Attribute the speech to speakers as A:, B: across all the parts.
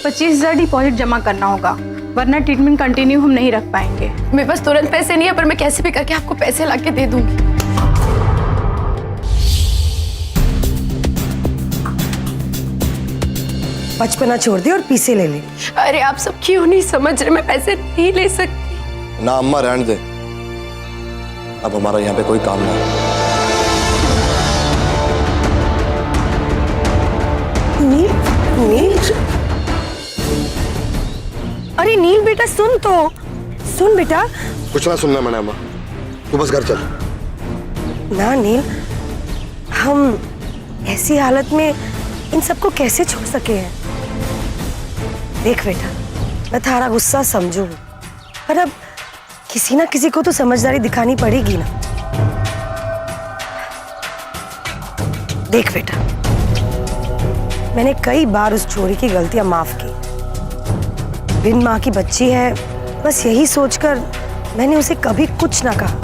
A: 25,000 deposit जमा करना होगा, वरना ट्रीटमेंट कंटिन्यू हम नहीं रख पाएंगे।
B: मेरे पास तुरंत पैसे नहीं है, पर मैं कैसे भी करके आपको पैसे लाके दे दूंगी।
C: बचपना छोड़ दे और पीछे ले ले।
B: अरे आप सब क्यों नहीं समझ रहे, मैं पैसे नहीं ले सकती।
D: ना अम्मा, रहने दे, अब हमारा यहाँ पे कोई काम नहीं है।
C: नील, नील, अरे नील बेटा सुन तो, सुन बेटा।
D: कुछ ना सुनना मैंने अम्मा, तू बस घर चल।
C: ना नील, हम ऐसी हालत में इन सबको कैसे छोड़ सके हैं। देख बेटा, मैं थारा गुस्सा समझू, पर अब किसी ना किसी को तो समझदारी दिखानी पड़ेगी ना। देख बेटा, मैंने कई बार उस छोरी की गलतियां माफ की। बिन माँ की बच्ची है, बस यही सोचकर मैंने उसे कभी कुछ ना कहा।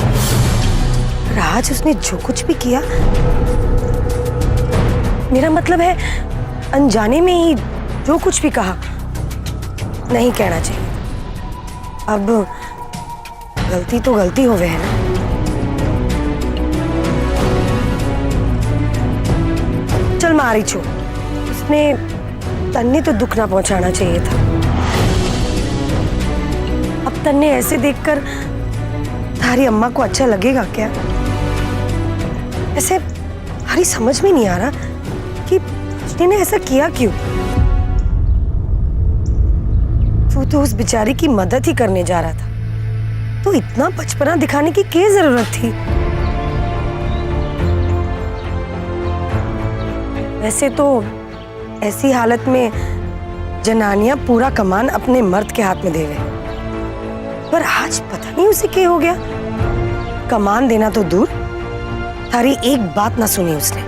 C: पर आज उसने जो कुछ भी किया, मेरा मतलब है अनजाने में ही जो कुछ भी कहा, नहीं कहना चाहिए। अब गलती तो गलती हो गई है ना। चल मारी छोड़, उसने तन्ने तो दुख ना पहुंचाना चाहिए था। अब तन्ने ऐसे देखकर थारी अम्मा को अच्छा लगेगा क्या? ऐसे हरी समझ में नहीं आ रहा कि उसने ऐसा किया क्यों। तू तो उस बेचारी की मदद ही करने जा रहा था, तो इतना बचपना दिखाने की क्या जरूरत थी? वैसे तो ऐसी हालत में जनानियां पूरा कमान अपने मर्द के हाथ में दे गए, पर आज पता नहीं उसे क्या हो गया। कमान देना तो दूर, थारी एक बात ना सुनी उसने।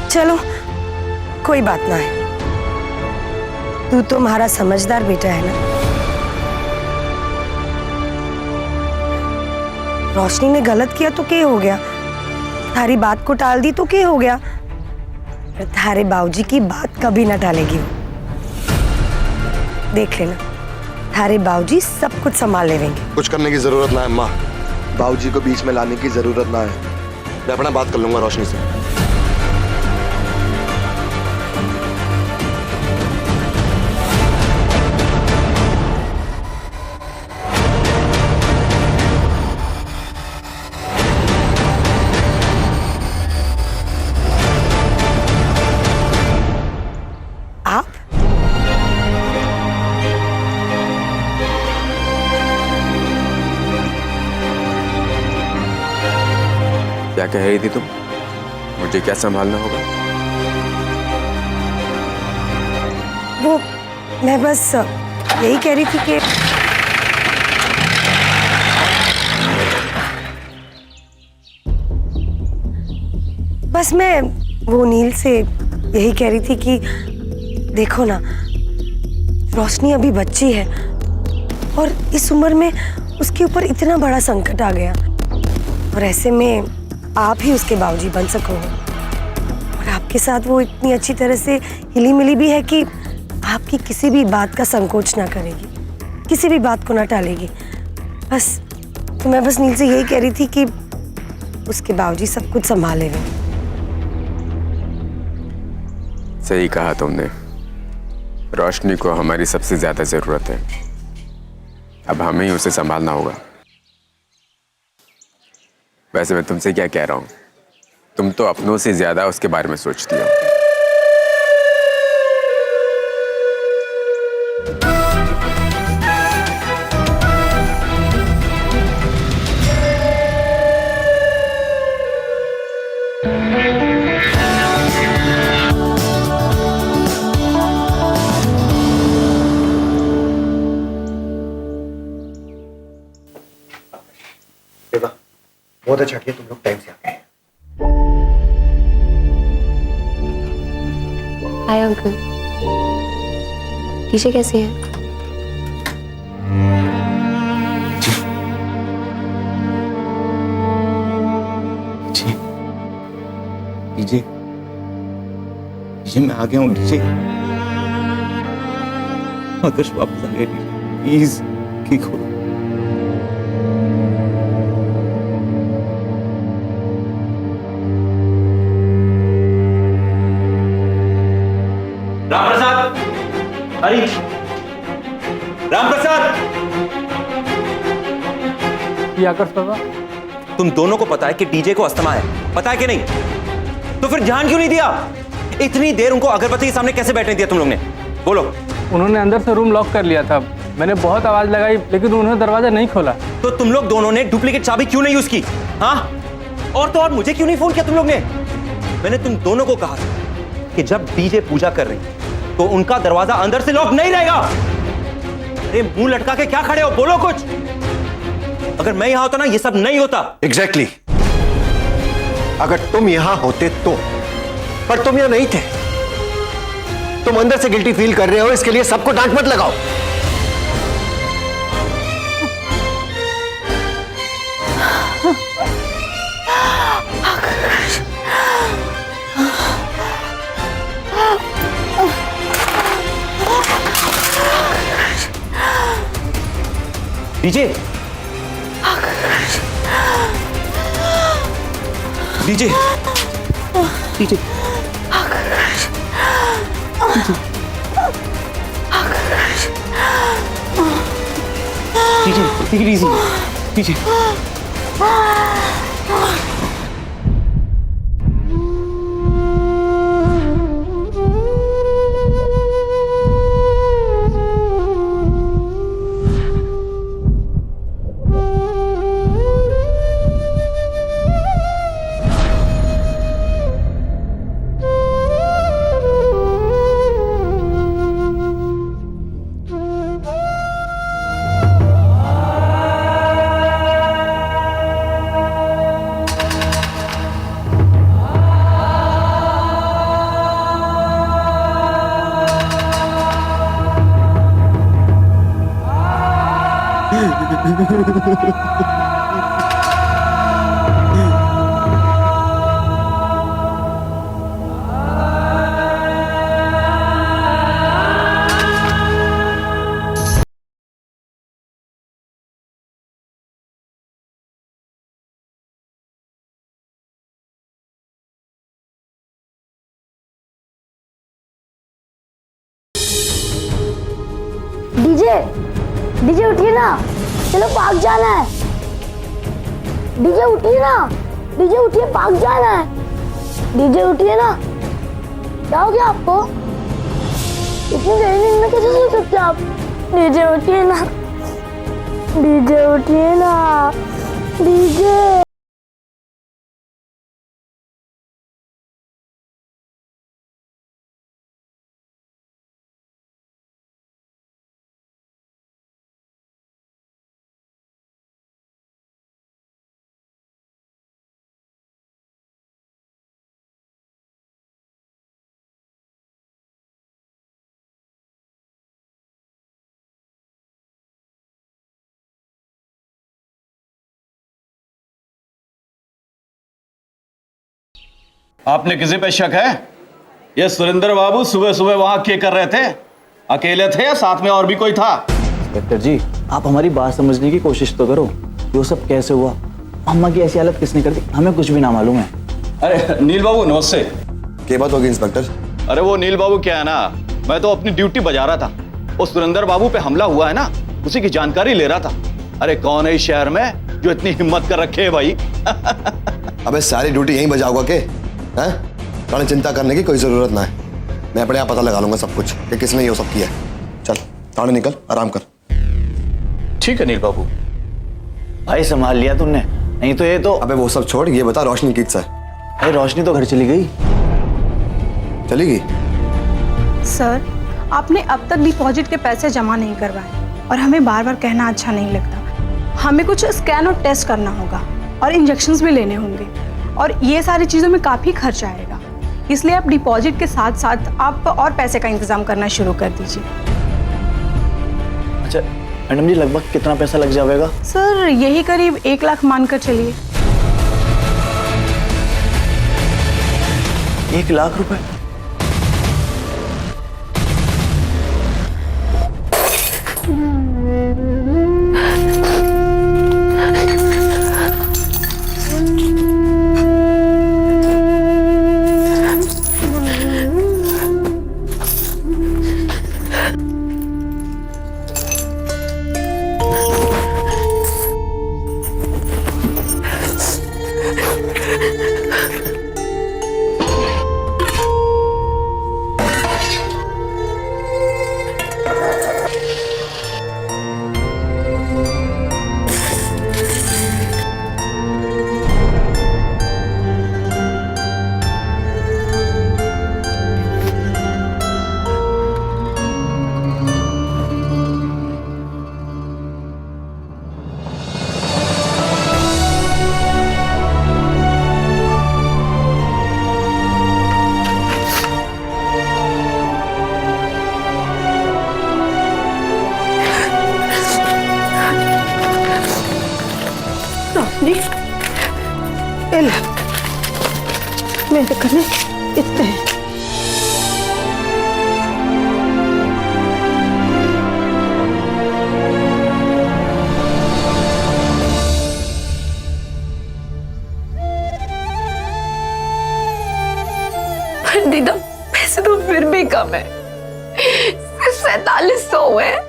C: चलो कोई बात ना है, तू तो हमारा समझदार बेटा है ना। रोशनी ने गलत किया तो क्या हो गया, थारी बात को टाल दी तो क्या हो गया, पर थारे बाबूजी की बात कभी ना टालेगी वो। देख लेना, थारे बाबूजी सब कुछ संभाल लेंगे।
D: कुछ करने की जरूरत ना है अम्मा, बाबूजी को बीच में लाने की जरूरत ना है। मैं अपना बात कर लूंगा रोशनी से।
C: आप
E: क्या कह रही थी तुम? मुझे क्या संभालना होगा?
C: वो मैं बस यही कह रही थी कि बस मैं वो नील से यही कह रही थी कि देखो ना, रोशनी अभी बच्ची है और इस उम्र में उसके ऊपर इतना बड़ा संकट आ गया, और ऐसे में आप ही उसके बाबूजी बन सकोगे। और आपके साथ वो इतनी अच्छी तरह से हिली मिली भी है कि आपकी किसी भी बात का संकोच ना करेगी, किसी भी बात को ना टालेगी। बस तो मैं बस नील से यही कह रही थी कि उसके बाबूजी सब कुछ संभाल लेंगे।
E: सही कहा तुमने, रोशनी को हमारी सबसे ज्यादा जरूरत है। अब हमें ही उसे संभालना होगा। वैसे मैं तुमसे क्या कह रहा हूँ, तुम तो अपनों से ज्यादा उसके बारे में सोचती हो।
D: बहुत अच्छा किया तुम लोग टाइम से आ गए।
B: हाय अंकल, टीचर कैसे हैं?
F: जी, लीजिए डीजे मैं आ गया हूँ डीजे। आदर्श वापस आ गया डीजे, प्लीज की खोलो। राम प्रसाद, अरे राम प्रसाद,
G: ये आकर्ष बाबा,
F: तुम दोनों को पता है कि डीजे को अस्थमा है, पता है कि नहीं? तो फिर ध्यान क्यों नहीं दिया? इतनी देर उनको अगरबत्ती के सामने कैसे बैठने दिया तुम लोग ने? बोलो।
G: उन्होंने अंदर से रूम लॉक कर लिया था। मैंने बहुत आवाज लगाई लेकिन उन्होंने दरवाजा नहीं खोला।
F: तो तुम लोग दोनों ने डुप्लीकेट चाबी क्यों नहीं यूज की? हाँ, और तो और मुझे क्यों नहीं फोन किया तुम लोग ने? मैंने तुम दोनों को कहा कि जब डीजे पूजा कर रही तो उनका दरवाजा अंदर से लॉक नहीं रहेगा। अरे मुंह लटका के क्या खड़े हो, बोलो कुछ। अगर मैं यहां होता ना ये सब नहीं होता।
H: एग्जैक्टली अगर तुम यहां होते तो, पर तुम यहां नहीं थे। तुम अंदर से गिल्टी फील कर रहे हो, इसके लिए सबको डांट मत लगाओ।
F: DJ, DJ, DJ, DJ, DJ,
I: DJ, DJ उठिए ना, चलो पार्क जाना है। डीजे उठिए ना, डीजे उठिए, पार्क जाना है। डीजे उठिए ना, क्या हो गया आपको? इतनी गहरी नींद में कैसे सो सकते आप? डीजे उठिए ना, डीजे उठिए ना, डीजे।
J: आपने किसी पे शक है? ये सुरेंद्र बाबू सुबह सुबह वहां क्या कर रहे थे? अकेले थे या साथ में और भी कोई था?
K: इंस्पेक्टर जी, आप हमारी बात समझने की कोशिश तो करो। वो सब कैसे हुआ, अम्मा की ऐसी हालत किसने कर दी, हमें कुछ भी ना मालूम है।
J: अरे नील बाबू नमस्ते।
D: क्या बात होगी इंस्पेक्टर?
J: अरे वो नील बाबू क्या है ना, मैं तो अपनी ड्यूटी बजा रहा था। उस सुरेंद्र बाबू पे हमला हुआ है ना, उसी की जानकारी ले रहा था। अरे कौन है इस शहर में जो इतनी हिम्मत कर रखे है भाई?
D: अबे सारी ड्यूटी यहीं बजाओगा के? हैं? कारण चिंता करने की कोई जरूरत ना है। मैं अपने आप पता लगा लूंगा सब कुछ कि किसने ये सब किया है। चल थाने निकल, आराम कर।
J: ठीक है नील बाबू।
K: भाई संभाल लिया तुमने, नहीं तो ये तो।
D: अबे वो सब छोड़, ये बता रोशनी किससे है?
K: भाई रोशनी तो घर चली गई।
D: चली गई?
A: सर, आपने अब तक डिपॉजिट के पैसे जमा नहीं करवाए और हमें बार बार कहना अच्छा नहीं लगता। हमें कुछ स्कैन और टेस्ट करना होगा और इंजेक्शंस भी लेने होंगे और ये सारी चीज़ों में काफ़ी खर्च आएगा। इसलिए आप डिपॉजिट के साथ साथ आप और पैसे का इंतजाम करना शुरू कर दीजिए।
K: अच्छा मैडम जी, लगभग कितना पैसा लग जाएगा?
A: सर यही करीब 1 लाख मानकर चलिए।
K: 1 लाख रुपए?
A: रोशनी ये ले, मेरे कने इतने हैं।
B: पर दीदा पैसे तो फिर भी कम है, सिर्फ 4700 हुए हैं।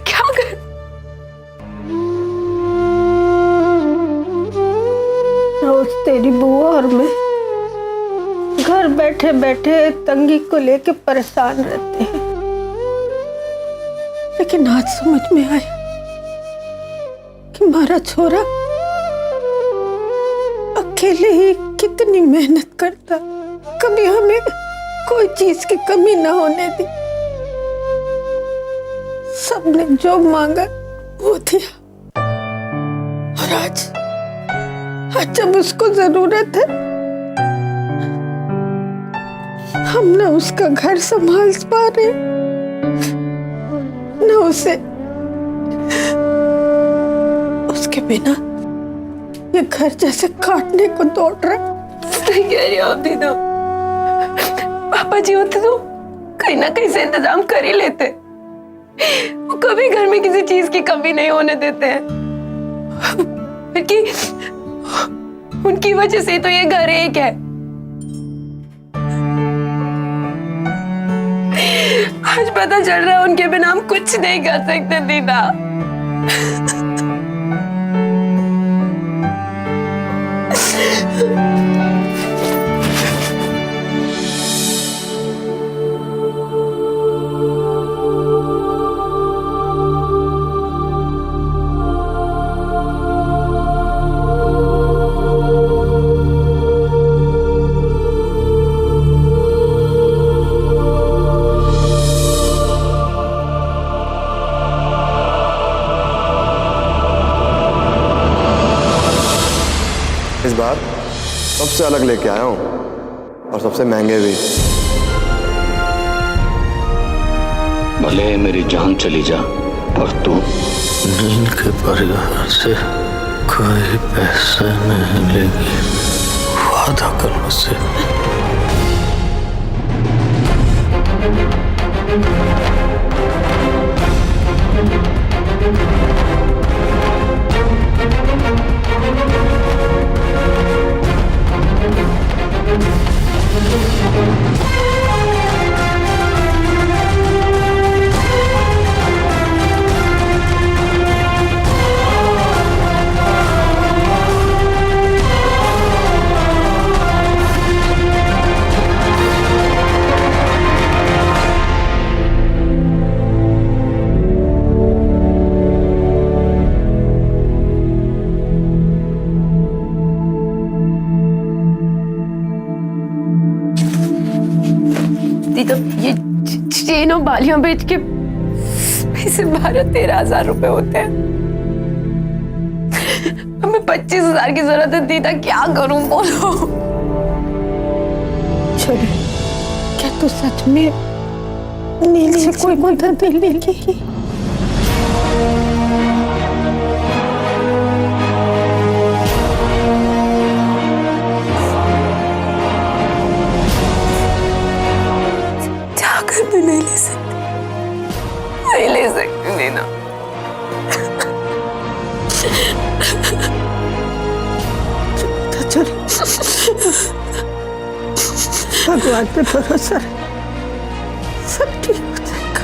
B: क्या कर
A: रोज तेरी बुआ और मैं घर बैठे बैठे तंगी को लेके परेशान रहते हैं, लेकिन आज समझ में आया कि हमारा छोरा अकेले ही कितनी मेहनत करता, कभी हमें कोई चीज की कमी ना होने दी। सबने जो मांगा वो दिया, और आज जब उसको जरूरत है हम ना उसका घर संभाल पा रहे, न उसे उसके बिना ये घर जैसे काटने को दौड़ रहा।
B: सही कह रही हो आप दीदा, पापा जी होते तो कहीं ना कहीं से इंतजाम कर ही लेते। वो कभी घर में किसी चीज की कमी नहीं होने देते हैं, बल्कि उनकी वजह से तो ये घर एक है। आज पता चल रहा है उनके बिना हम कुछ नहीं कर सकते दीदा।
D: इस बार सबसे अलग लेके आया हूं, और सबसे महंगे भी।
J: भले मेरी जान चली जा, और तू
L: नील के परिवार से कोई पैसा नहीं लेगी, वादा कर मुझसे।
B: दीदा ये चेन और बालियां बेच के पैसे 12-13 रुपए होते हैं। हमें 25,000 की जरूरत है दीदा, क्या करूं बोलो।
A: छोड़े, क्या तू सच में नील से कोई मदद नहीं लेगी?
B: नहीं ले सकती, नहीं ले सकती दीदा।
A: चलो भगवान पे भरोसा रख, सब ठीक हो जाएगा।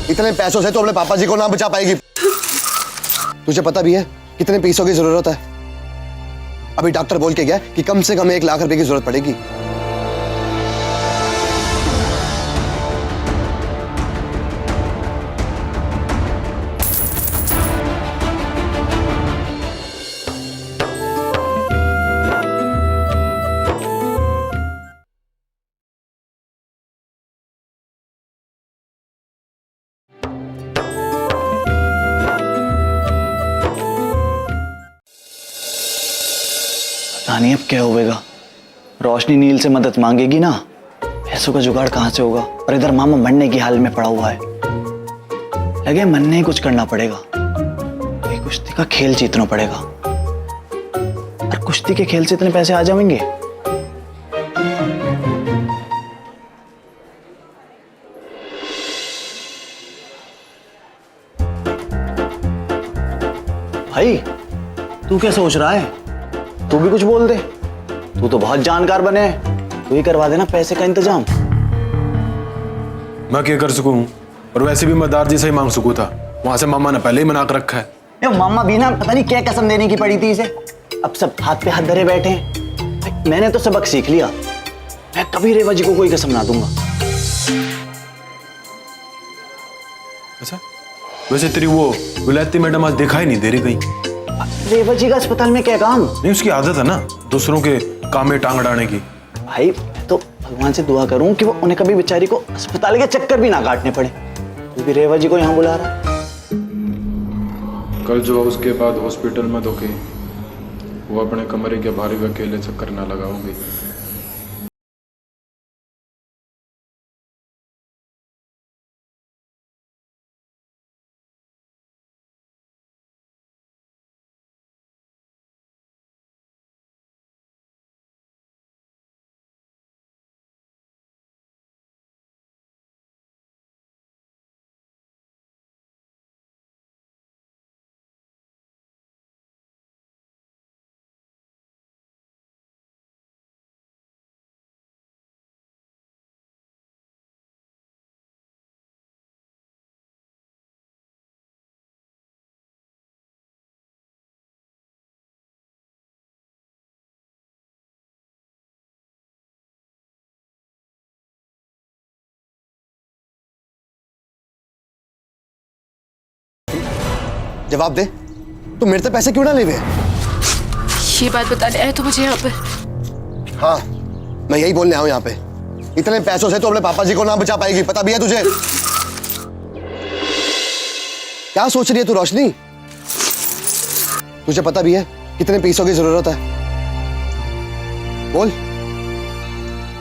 D: इतने पैसों से तो अपने पापा जी को ना बचा पाएगी। तुझे पता भी है कितने पैसों की जरूरत है? अभी डॉक्टर बोल के गया कि कम से कम 1 लाख रुपए की जरूरत पड़ेगी।
K: नहीं अब क्या होगा? रोशनी नील से मदद मांगेगी ना, पैसों का जुगाड़ कहां से होगा? और इधर मामा मरने की हाल में पड़ा हुआ है। लगे मन नहीं कुछ करना पड़ेगा। भाई कुश्ती का खेल जीतना पड़ेगा, और कुश्ती के खेल से इतने पैसे आ जाएंगे। भाई तू क्या सोच रहा है? तू भी कुछ बोल दे, तू तो बहुत जानकार बने है, तू ही करवा देना पैसे का इंतजाम।
M: मैं क्या कर सकूं, और वैसे भी मैं दार जी से ही मांग सकूं था, वहां से मामा ने पहले ही मना कर रखा है।
K: ये मामा भी ना पता नहीं क्या कसम देने की पड़ी थी इसे, अब सब हाथ पे हाथ धरे बैठे हैं। भाई, मैंने तो सबक सीख लिया, मैं कभी रेवा जी को कोई कसम ना दूंगा।
M: अच्छा, वैसे तेरी वो विलायती मैडम आज दिखाई नहीं दे रही कहीं।
K: रेवा जी का अस्पताल में क्या काम?
M: नहीं, उसकी आदत है ना दूसरों के काम में टांग अड़ाने की।
K: भाई तो भगवान से दुआ करूं कि वो उन्हें कभी बेचारी को अस्पताल के चक्कर भी ना काटने पड़े। तू भी रेवा जी को यहाँ बुला रहा।
M: कल जो उसके बाद हॉस्पिटल में धोखे, वो अपने कमरे के बाहर ही अकेले चक्कर ना लगाओगी।
D: जवाब दे, तू मेरे से पैसे क्यों ना ले हुए?
B: ये बात बताने आए तो मुझे यहाँ पर?
D: हाँ, मैं यही बोलने आया हूँ यहाँ पे। इतने पैसों से तो अपने पापा जी को ना बचा पाएगी, पता भी है तुझे? क्या सोच रही है तू रोशनी? तुझे पता भी है कितने पैसों की जरूरत है? बोल।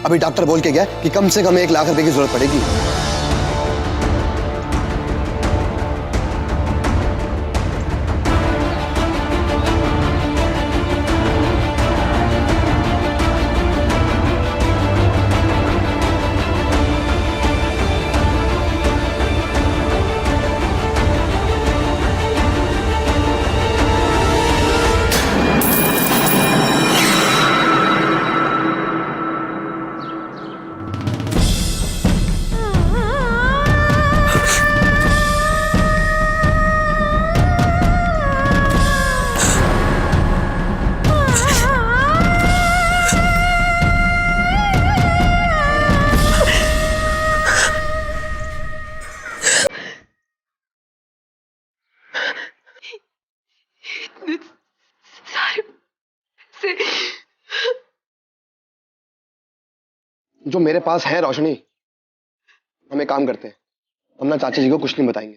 D: अभी डॉक्टर बोल के गया कि कम से कम 1 लाख रुपए की जरूरत पड़ेगी। जो मेरे पास है रोशनी, हम एक काम करते हैं, हम ना चाचा जी को कुछ नहीं बताएंगे,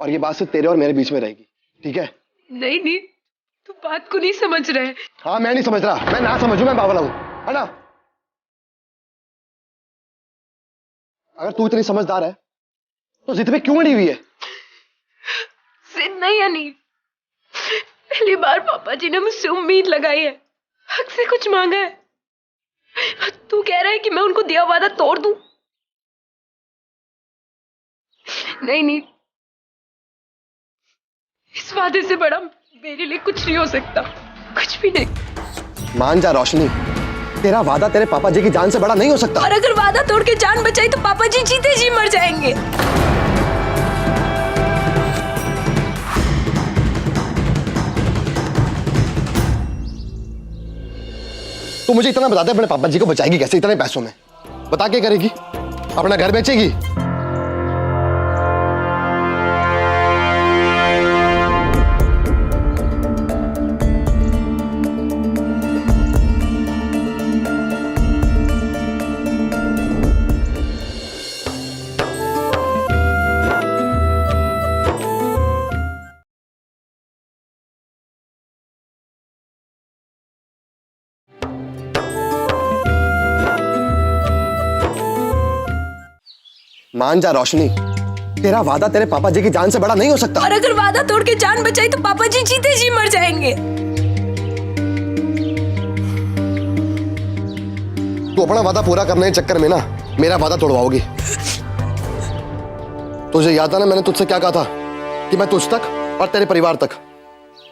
D: और ये बात सिर्फ तेरे और मेरे बीच में रहेगी, ठीक है?
B: नहीं नहीं, तू बात को नहीं समझ रहे।
D: हाँ, मैं नहीं समझ रहा, मैं ना समझूं, मैं बावला हूं, है ना? अगर तू इतनी समझदार है तो जिद पे क्यों अड़ी हुई है?
B: जिद नहीं अनिल, पहली बार पापा जी ने मुझसे उम्मीद लगाई है, हक से कुछ मांगा है। तू कह रहा है कि मैं उनको दिया वादा तोड़ दूं? नहीं नहीं, इस वादे से बड़ा मेरे लिए कुछ नहीं हो सकता, कुछ भी नहीं।
D: मान जा रोशनी, तेरा वादा तेरे पापा जी की जान से बड़ा नहीं हो सकता।
B: और अगर वादा तोड़ के जान बचाई तो पापा जी जीते जी मर जाएंगे।
D: तू मुझे इतना बता दे, अपने पापा जी को बचाएगी कैसे इतने पैसों में? बता के करेगी? अपना घर बेचेगी? मान जा रोशनी, तेरा वादा तेरे पापा जी की जान से बड़ा नहीं हो सकता।
B: और अगर वादा तोड़ के जान बचाई तो पापा जी जीते जी मर जाएंगे।
D: तू अपना वादा पूरा करने के चक्कर में ना मेरा वादा तोड़वाओगी। तुझे याद है ना मैंने तुझसे क्या कहा था कि मैं तुझ तक और तेरे परिवार तक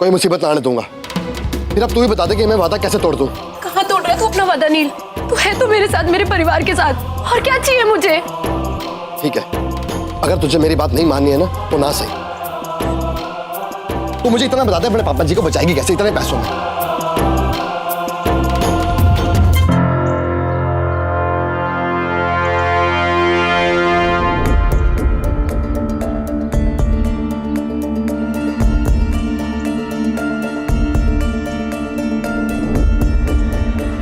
D: कोई मुसीबत ना आने दूंगा। फिर अब तू ही बता दे कि मैं वादा कैसे तोड़ दूं।
B: कहाँ तोड़ रहा है तू अपना वादा नील? तू है तो मेरे साथ, मेरे परिवार के साथ, और क्या चाहिए मुझे?
D: ठीक है, अगर तुझे मेरी बात नहीं माननी है ना तो ना सही। तू मुझे इतना बता दे अपने पापा जी को बचाएगी कैसे इतने पैसों में?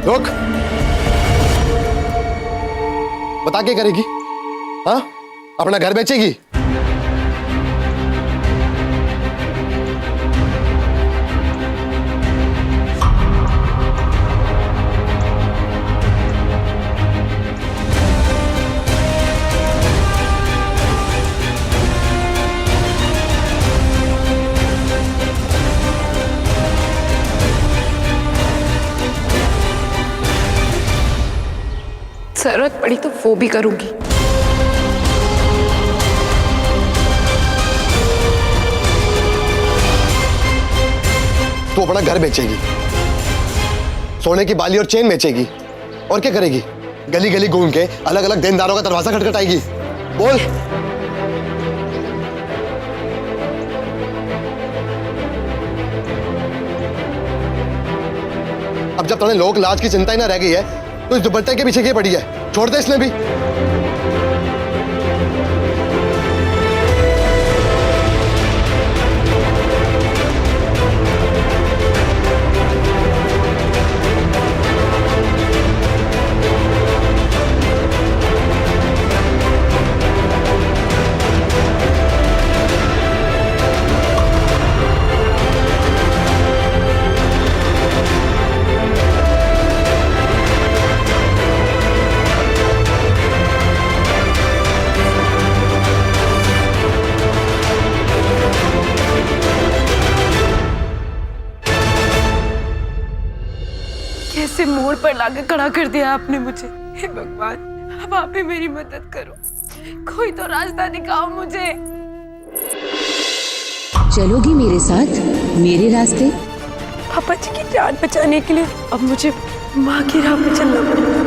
D: रुक, बता क्या करेगी? हाँ, अपना घर बेचेगी?
B: जरूरत पड़ी तो वो भी करूंगी।
D: तू अपना घर बेचेगी, सोने की बाली और चेन बेचेगी, और क्या करेगी? गली गली घूम के अलग अलग देनदारों का दरवाजा खटखटाएगी। बोल। अब जब तुम्हें लोक लाज की चिंता ही ना रह गई है तो इस दुपट्टे के पीछे क्या पड़ी है? छोड़ दे इसने भी।
B: कैसे मोड़ पर लाकर खड़ा कर दिया आपने मुझे। हे भगवान, अब आप ही मेरी मदद करो, कोई तो रास्ता दिखाओ मुझे।
N: चलोगी मेरे साथ मेरे रास्ते?
B: पापा जी की जान बचाने के लिए अब मुझे माँ की राह पे चलना पड़ेगा।